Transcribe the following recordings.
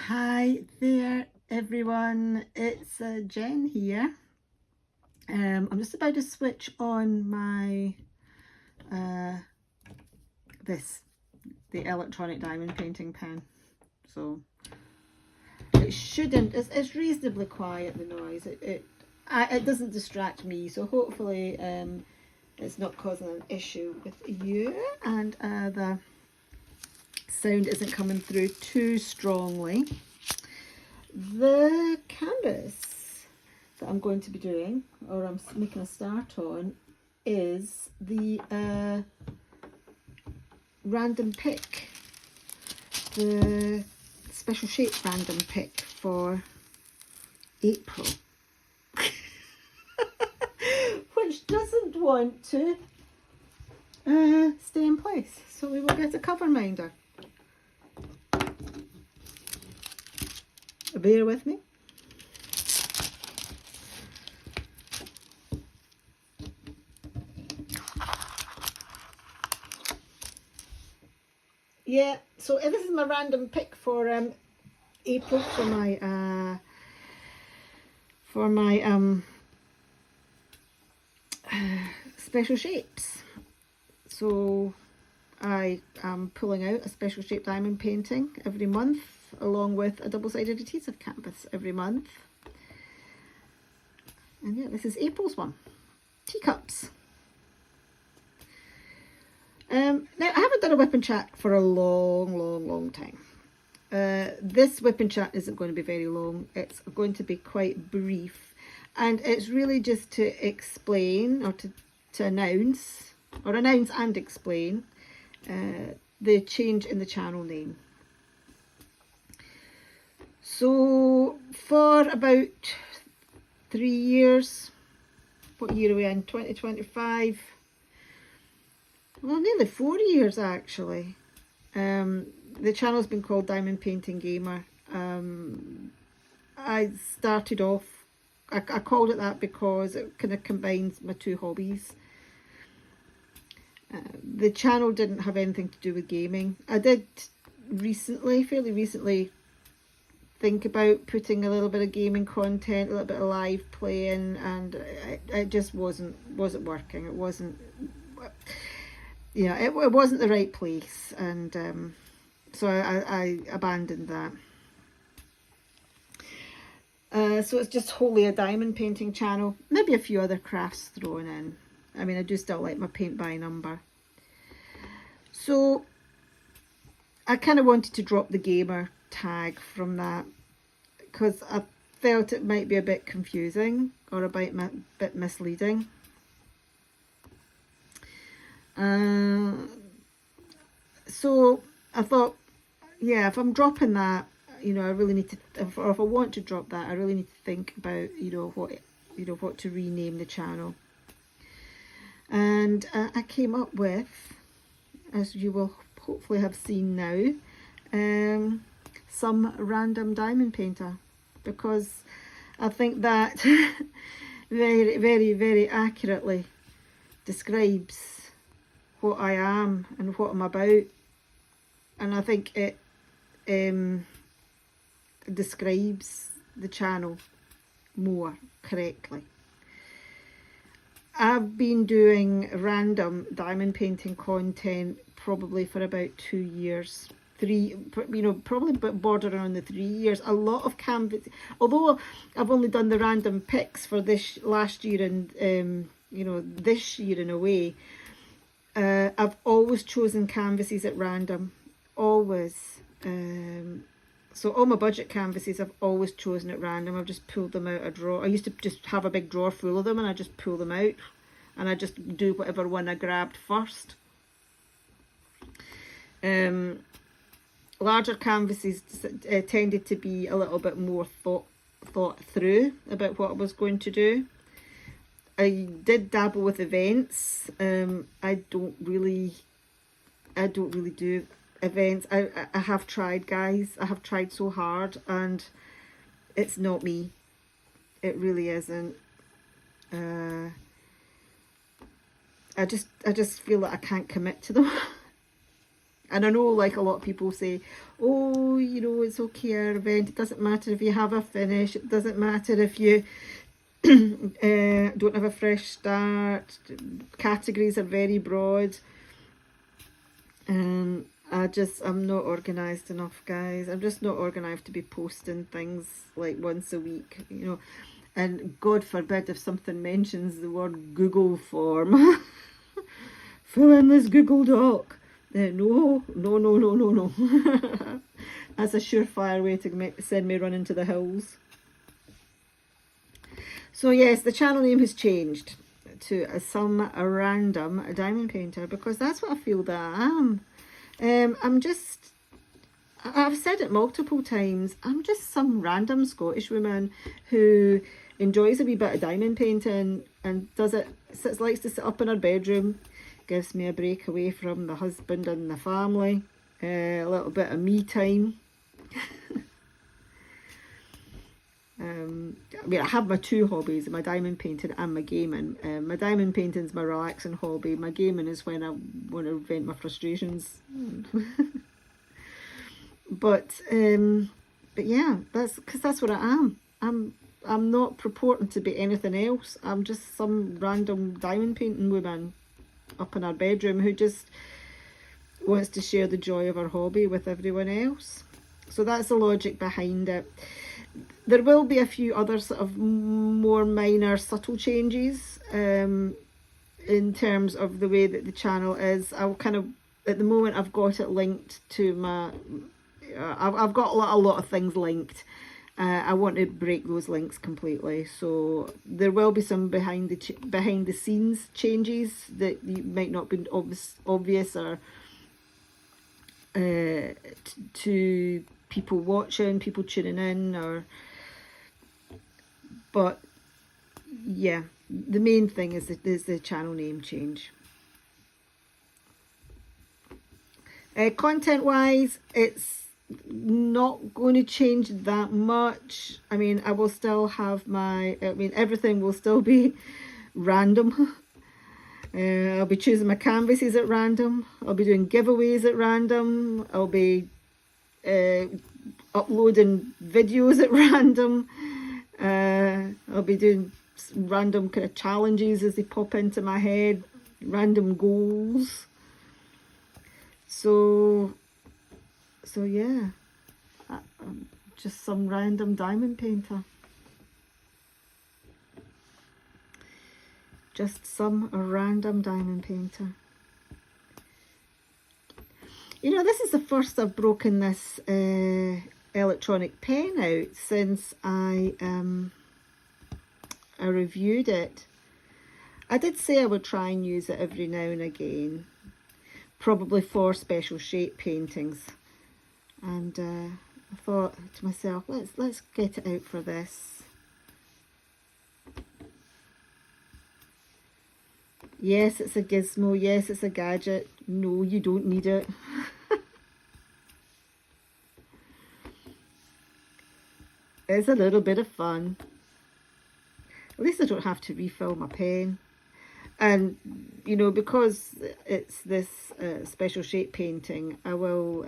Hi there everyone, it's Jen here. I'm just about to switch on my the electronic diamond painting pen. So it shouldn't, it's reasonably quiet, the noise. It doesn't distract me, so hopefully it's not causing an issue with you, and the sound isn't coming through too strongly. The canvas that I'm going to be doing, or I'm making a start on, is the random pick, the special shape random pick for April, which doesn't want to stay in place. So we will get a cover minder. Bear with me. Yeah, so this is my random pick for April for my special shapes. So I am pulling out a special shape diamond painting every month, along with a double-sided adhesive canvas every month. And yeah, this is April's one. Teacups. Now, I haven't done a whip and chat for a long time. This whip and chat isn't going to be very long. It's going to be quite brief. And it's really just to explain, or to announce and explain the change in the channel name. So for about 3 years, what year are we in? 2025. Well, nearly 4 years actually. The channel's been called Diamond Painting Gamer. I started off, I called it that because it kind of combines my two hobbies. The channel didn't have anything to do with gaming. I did fairly recently, think about putting a little bit of gaming content, a little bit of live playing, and it just wasn't working. It wasn't, you know, it wasn't the right place, and so I abandoned that. So it's just wholly a diamond painting channel, maybe a few other crafts thrown in. I mean, I do still like my paint by number. So I kind of wanted to drop the gamer tag from that, because I felt it might be a bit confusing or a bit misleading. So I thought, yeah, if I'm dropping that, you know, I really need to, or if I want to drop that, I really need to think about, what to rename the channel. And I came up with, as you will hopefully have seen now, Some Random Diamond Painter, because I think that very, very, very accurately describes what I am and what I'm about, and I think it describes the channel more correctly. I've been doing random diamond painting content probably for about 2 years. Probably bordering on the 3 years. A lot of canvas, although I've only done the random picks for this last year and this year in a way, I've always chosen canvases at random, always. So all my budget canvases I've always chosen at random. I've just pulled them out a drawer. I used to just have a big drawer full of them, and I just pull them out and I just do whatever one I grabbed first. Larger canvases tended to be a little bit more thought through about what I was going to do. I did dabble with events. I don't really do events. I have tried, guys. I have tried so hard, and it's not me. It really isn't. I just feel that I can't commit to them. And I know, like, a lot of people say, oh, you know, it's okay, our event, it doesn't matter if you have a finish, it doesn't matter if you don't have a fresh start, categories are very broad. I'm not organised enough, guys. I'm just not organised to be posting things like once a week, you know. And God forbid if something mentions the word Google form. Fill in this Google Doc. No. That's a surefire way to send me running to the hills. So yes, the channel name has changed to Some Random Diamond Painter, because that's what I feel that I am. I've said it multiple times, I'm just some random Scottish woman who enjoys a wee bit of diamond painting and likes to sit up in her bedroom, gives me a break away from the husband and the family, a little bit of me time. I mean, I have my two hobbies, my diamond painting and my gaming. My diamond painting is my relaxing hobby. My gaming is when I want to vent my frustrations. But yeah, that's what I am. I'm not purporting to be anything else. I'm just some random diamond painting woman up in her bedroom who just wants to share the joy of her hobby with everyone else. So that's the logic behind it. There will be a few other sort of more minor, subtle changes in terms of the way that the channel is. I'll kind of, at the moment, I've got it linked to my. I've got a lot of things linked. I want to break those links completely. So there will be some behind the scenes changes that might not be obvious or to people watching, people tuning in, but yeah, the main thing is the channel name change. Content wise, it's not going to change that much. I mean, I will still have everything will still be random. I'll be choosing my canvases at random. I'll be doing giveaways at random. I'll be uploading videos at random. I'll be doing random kind of challenges as they pop into my head, random goals. So yeah, I'm just some random diamond painter. Just some random diamond painter. You know, this is the first I've broken this electronic pen out since I reviewed it. I did say I would try and use it every now and again, probably for special shape paintings. And I thought to myself, let's get it out for this. Yes, it's a gizmo. Yes, it's a gadget. No, you don't need it. It's a little bit of fun. At least I don't have to refill my pen. And, you know, because it's this special shape painting, I will,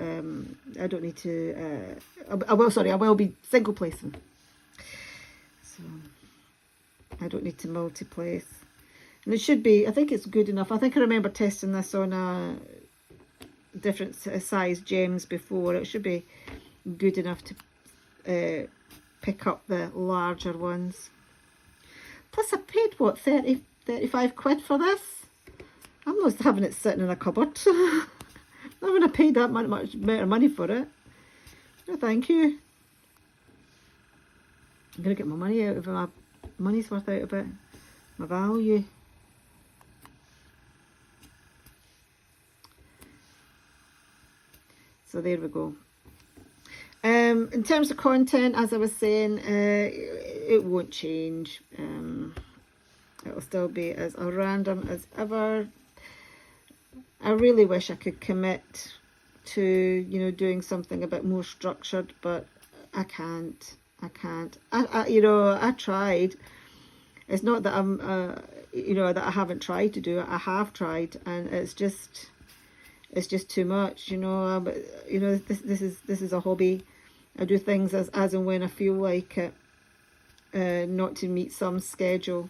I don't need to, I will be single placing. So, I don't need to multi-place. And it should be, I think it's good enough. I think I remember testing this on a different size gems before. It should be good enough to pick up the larger ones. Plus I paid, what, 35 quid for this? I'm not having it sitting in a cupboard. I'm not going to pay that much better money for it. No, thank you. I'm going to get my money out of it, my money's worth out of it, my value. So there we go. In terms of content, as I was saying, it won't change. It'll still be as random as ever. I really wish I could commit to, you know, doing something a bit more structured, but I can't. I tried. It's not that I'm, that I haven't tried to do it. I have tried, and it's just, it's just too much, you know. But you know, this is a hobby. I do things as and when I feel like it, not to meet some schedule,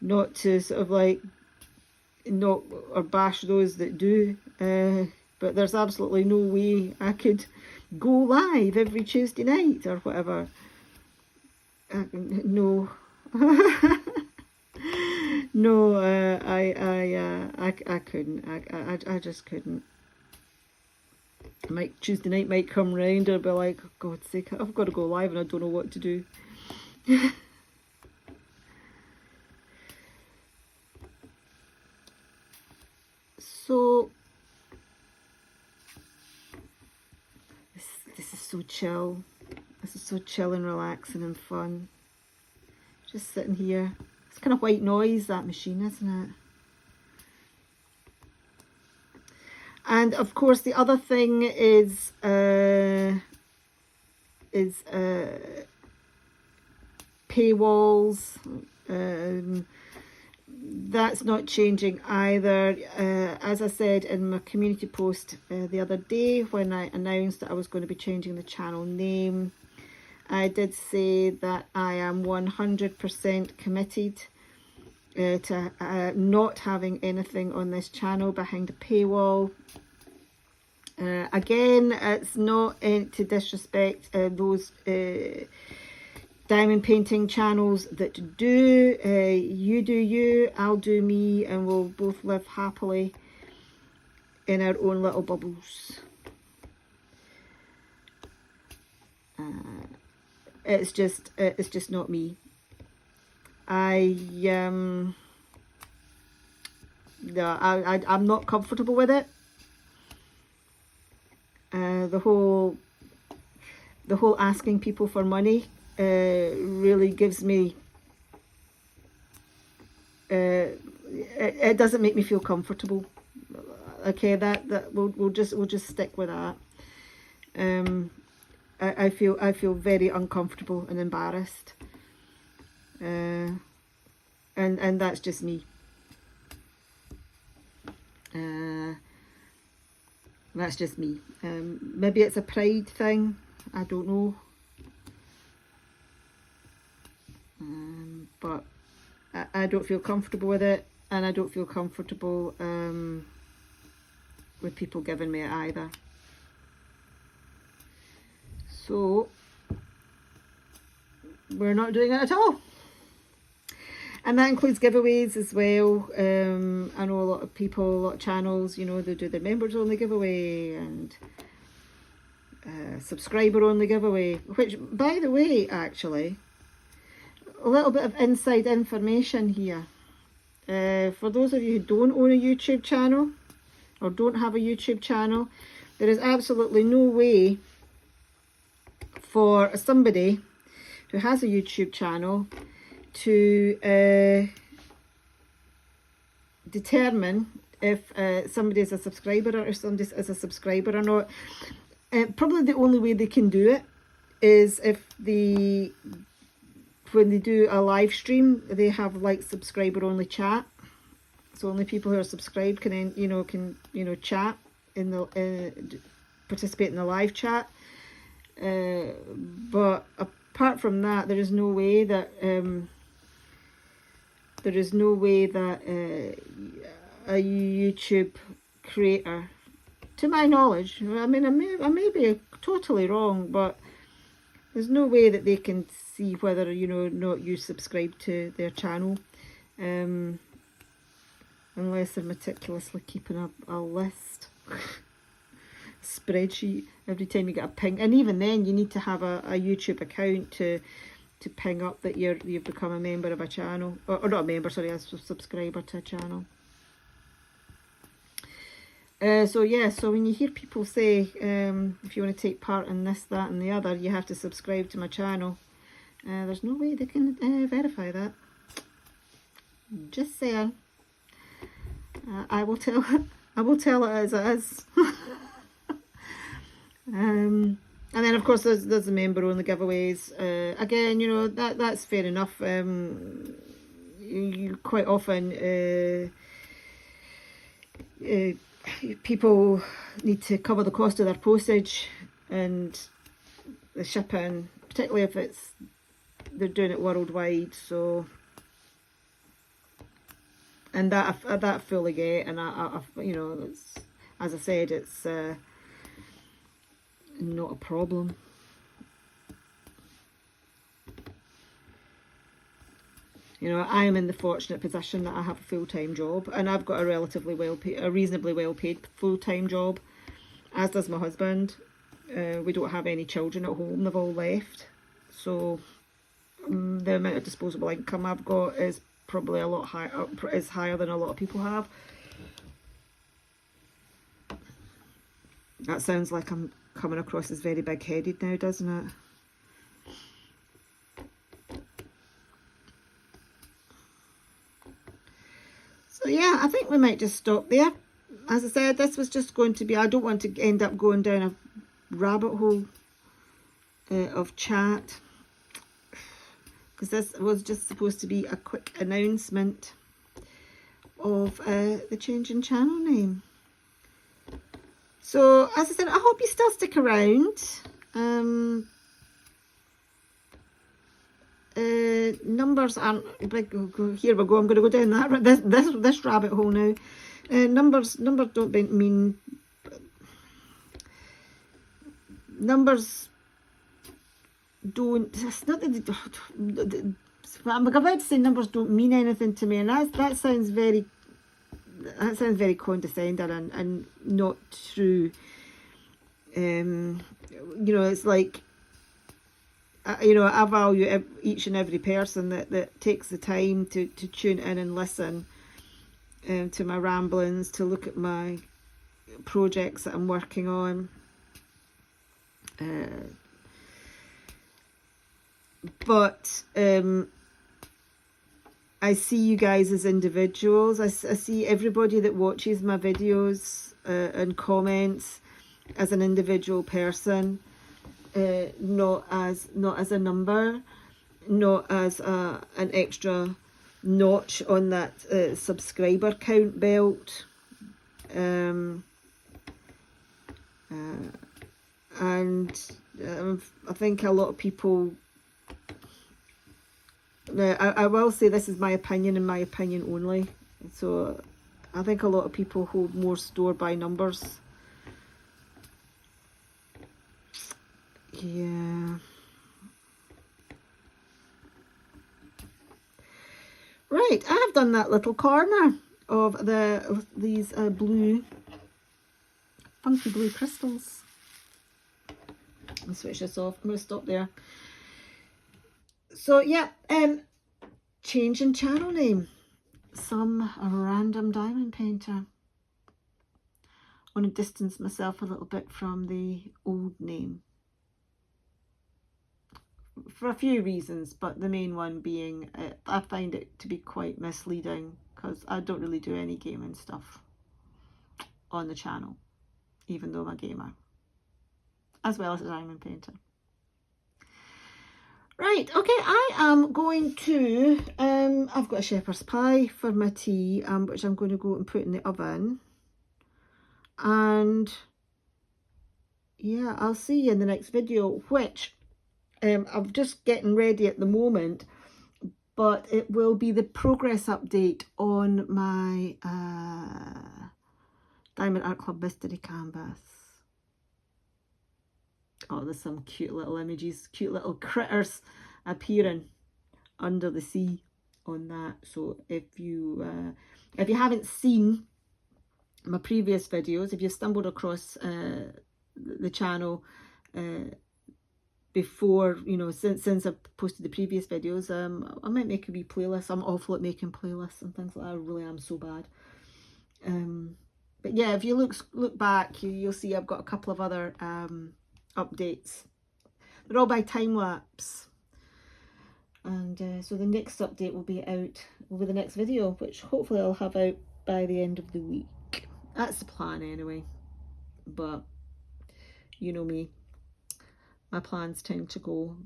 not to sort of like not or bash those that do. But there's absolutely no way I could go live every Tuesday night or whatever. No. No, I couldn't. I just couldn't. Tuesday night might come round and I'll be like, oh, God's sake, I've got to go live and I don't know what to do. So this is so chill. This is so chill and relaxing and fun. Just sitting here. It's kind of white noise, that machine, isn't it? And of course, the other thing is paywalls. That's not changing either. As I said in my community post the other day when I announced that I was going to be changing the channel name, I did say that I am 100% committed to not having anything on this channel behind a paywall. Again, it's not to disrespect those diamond painting channels that do. You do you, I'll do me, and we'll both live happily in our own little bubbles. It's just not me. No, I'm not comfortable with it. The whole asking people for money really gives me. It doesn't make me feel comfortable. Okay, that we'll just stick with that. I feel very uncomfortable and embarrassed. And that's just me. That's just me. Maybe it's a pride thing. I don't know. But I don't feel comfortable with it, and I don't feel comfortable with people giving me it either. So we're not doing it at all. And that includes giveaways as well. I know a lot of people, a lot of channels, you know, they do the members only giveaway and subscriber only giveaway, which, by the way, actually, a little bit of inside information here. For those of you who don't own a YouTube channel or don't have a YouTube channel, there is absolutely no way for somebody who has a YouTube channel to determine if somebody is a subscriber or if somebody is a subscriber or not. Probably the only way they can do it is if when they do a live stream, they have like subscriber only chat. So only people who are subscribed can chat in the participate in the live chat. But apart from that, there is no way that a YouTube creator, to my knowledge, I mean, I may be totally wrong, but there's no way that they can see whether not you subscribe to their channel, unless they're meticulously keeping a list, spreadsheet every time you get a ping, and even then you need to have a YouTube account to ping up that you've become a member of a channel, or not a member, sorry, a subscriber to a channel. So when you hear people say, if you want to take part in this, that and the other, you have to subscribe to my channel, there's no way they can verify that. Just saying. I will tell it as it is. And then of course there's the member only giveaways. Again, that's fair enough. You quite often people need to cover the cost of their postage and the shipping, particularly if they're doing it worldwide. So, and that I fully get, and I you know, it's, as I said, it's not a problem. You know, I am in the fortunate position that I have a full-time job, and I've got a reasonably well-paid full-time job, as does my husband. We don't have any children at home; they've all left. So the amount of disposable income I've got is probably a lot higher. Is higher than a lot of people have. That sounds like I'm coming across as very big-headed now, doesn't it? So yeah, I think we might just stop there. As I said, this was just going to be, I don't want to end up going down a rabbit hole of chat, because this was just supposed to be a quick announcement of the change in channel name. So as I said, I hope you still stick around. Numbers aren't big. Here we go. I'm going to go down this rabbit hole now. Numbers don't mean numbers don't. It's not that I'm about to say numbers don't mean anything to me, and that sounds very condescending and not true. You know, it's like, you know, I value each and every person that takes the time to tune in and listen to my ramblings, to look at my projects that I'm working on. But I see you guys as individuals. I see everybody that watches my videos and comments as an individual person. Not as a number, not as an extra notch on that subscriber count belt, and I think a lot of people. Now, I will say this is my opinion and my opinion only. So I think a lot of people hold more store by numbers. Yeah. Right, I have done that little corner of these blue, funky blue crystals. I'll switch this off. I'm going to stop there. So yeah, change in channel name. Some random diamond painter. I want to distance myself a little bit from the old name. For a few reasons, but the main one being I find it to be quite misleading, because I don't really do any gaming stuff on the channel, even though I'm a gamer, as well as a diamond painter. Right, okay, I am going to, I've got a shepherd's pie for my tea, which I'm going to go and put in the oven. And yeah, I'll see you in the next video, which I'm just getting ready at the moment, but it will be the progress update on my Diamond Art Club Mystery Canvas. Oh, there's some cute little images, cute little critters appearing under the sea on that. So if you haven't seen my previous videos, if you've stumbled across the channel before, you know, since I've posted the previous videos, I might make a wee playlist. I'm awful at making playlists and things like that. I really am so bad. But yeah, if you look back, you'll see I've got a couple of other updates. They're all by time lapse, and so the next update will be out over the next video, which hopefully I'll have out by the end of the week. That's the plan anyway, but you know me, my plans tend to go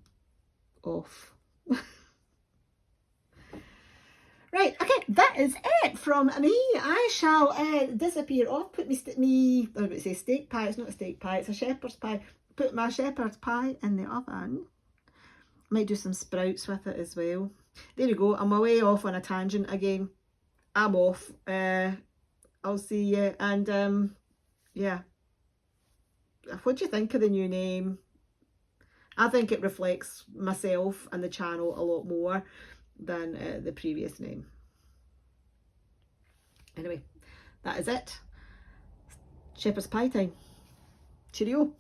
off. Right, okay, that is it from me. I shall disappear off, put me, I was about to say steak pie, it's not a steak pie, it's a shepherd's pie. Put my shepherd's pie in the oven. Might do some sprouts with it as well. There you go, I'm away off on a tangent again. I'm off. I'll see you, and yeah. What do you think of the new name? I think it reflects myself and the channel a lot more than the previous name. Anyway, that is it. Shepherd's pie time. Cheerio.